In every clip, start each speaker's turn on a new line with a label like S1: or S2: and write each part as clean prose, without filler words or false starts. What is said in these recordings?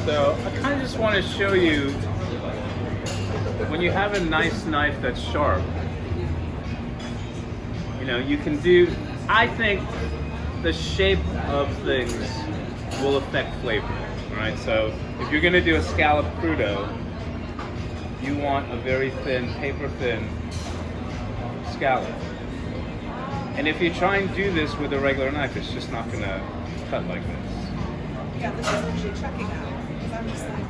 S1: So I kind of just want to show you, when you have a nice knife that's sharp, you know, you can do, I think the shape of things will affect flavor, right? So if you're going to do a scallop crudo, you want a very thin, paper thin scallop. And if you try and do this with a regular knife, it's just not going to cut like this.
S2: Yeah, this is actually checking out. I'm just like...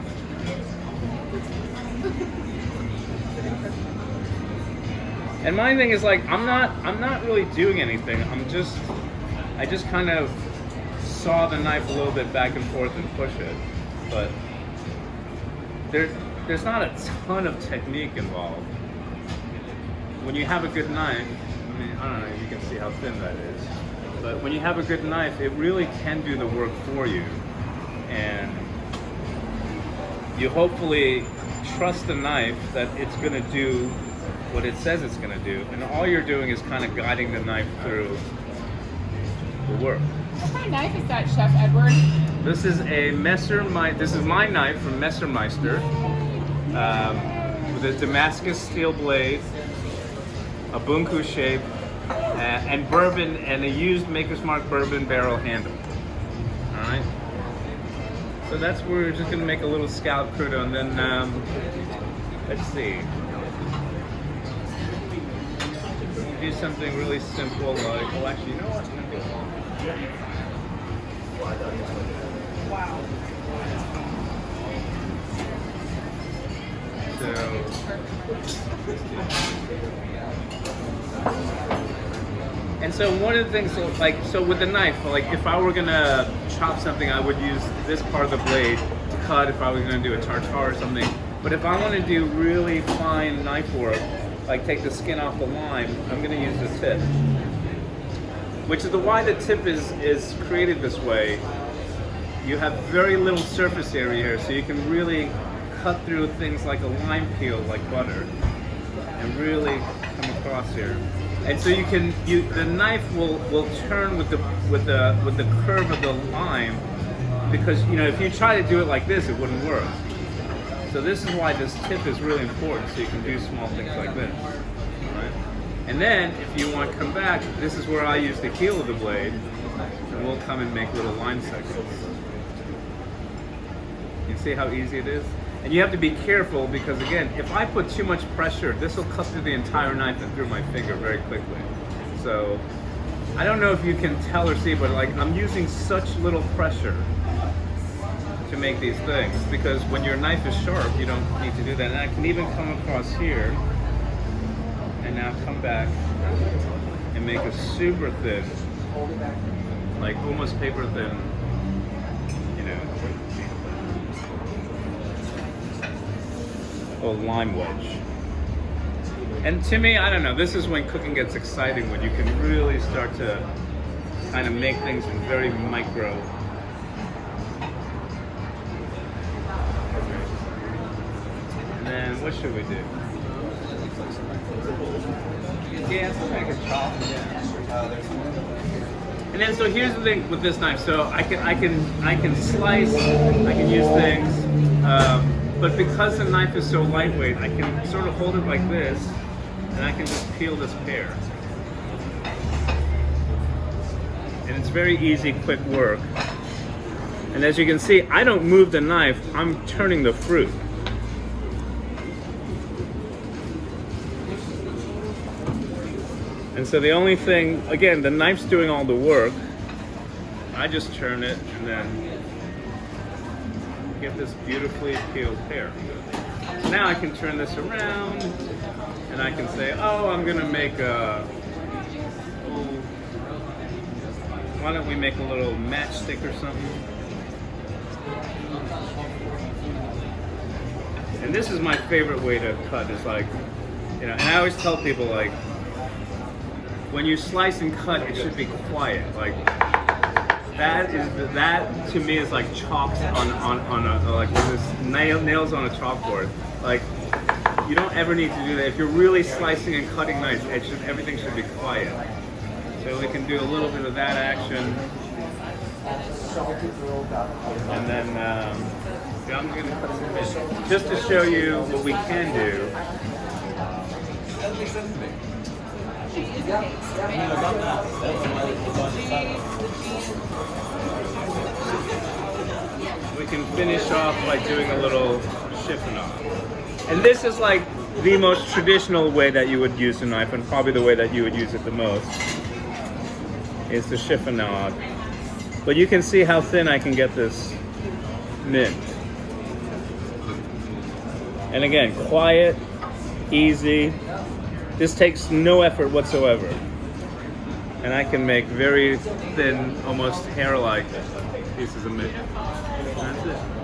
S1: And my thing is like, I'm not really doing anything. I just kind of saw the knife a little bit back and forth and push it. But there's not a ton of technique involved. When you have a good knife, I mean, I don't know if you can see how thin that is, but when you have a good knife, it really can do the work for you. And you hopefully trust the knife that it's going to do what it says it's going to do, and all you're doing is kind of guiding the knife through the work.
S3: What kind of knife is that, Chef Edward?
S1: This is a This is my knife from Messermeister, with a Damascus steel blade, a bunku shape, and bourbon, and a used Maker's Mark bourbon barrel handle. All right. So that's where we're just going to make a little scallop crudo, and then let's see. Do something really simple like, well, actually, you know what?
S2: Wow.
S1: And so one of the things, so with the knife, like if I were gonna chop something, I would use this part of the blade to cut if I was gonna do a tartare or something. But if I want to do really fine knife work, like take the skin off the lime, I'm going to use the tip. Which is why the tip is created this way. You have very little surface area here, so you can really cut through things like a lime peel, like butter, and really come across here. And so the knife will turn with the curve of the lime, because you know if you try to do it like this, it wouldn't work. So this is why this tip is really important, so you can do small things like this. Right? And then, if you want to come back, this is where I use the heel of the blade, and we'll come and make little line segments. You see how easy it is? And you have to be careful, because again, if I put too much pressure, this will cut through the entire knife and through my finger very quickly. So, I don't know if you can tell or see, but like I'm using such little pressure to make these things, because when your knife is sharp, you don't need to do that. And I can even come across here, and now come back and make a super thin, like almost paper thin, you know, a lime wedge. And to me, I don't know, this is when cooking gets exciting, when you can really start to kind of make things in very micro. And what should we do? Yeah, let's make a chop. And then, so here's the thing with this knife. So I can slice, I can use things, but because the knife is so lightweight, I can sort of hold it like this, and I can just peel this pear. And it's very easy, quick work. And as you can see, I don't move the knife, I'm turning the fruit. And so the only thing, again, the knife's doing all the work. I just turn it and then get this beautifully peeled pear. So now I can turn this around and I can say, oh, I'm gonna make why don't we make a little matchstick or something? And this is my favorite way to cut, is like, you know, and I always tell people, like, when you slice and cut, it should be quiet. Like, that to me is like chalks on a, like this nails on a chalkboard. Like, You don't ever need to do that. If you're really slicing and cutting nice, everything should be quiet. So we can do a little bit of that action. And then see, I'm going to cut some fish just to show you what we can do. We can finish off by doing a little chiffonade. And this is like the most traditional way that you would use a knife, and probably the way that you would use it the most, is the chiffonade. But you can see how thin I can get this mint. And again, quiet, easy. This takes no effort whatsoever. And I can make very thin, almost hair-like pieces of mint. That's it.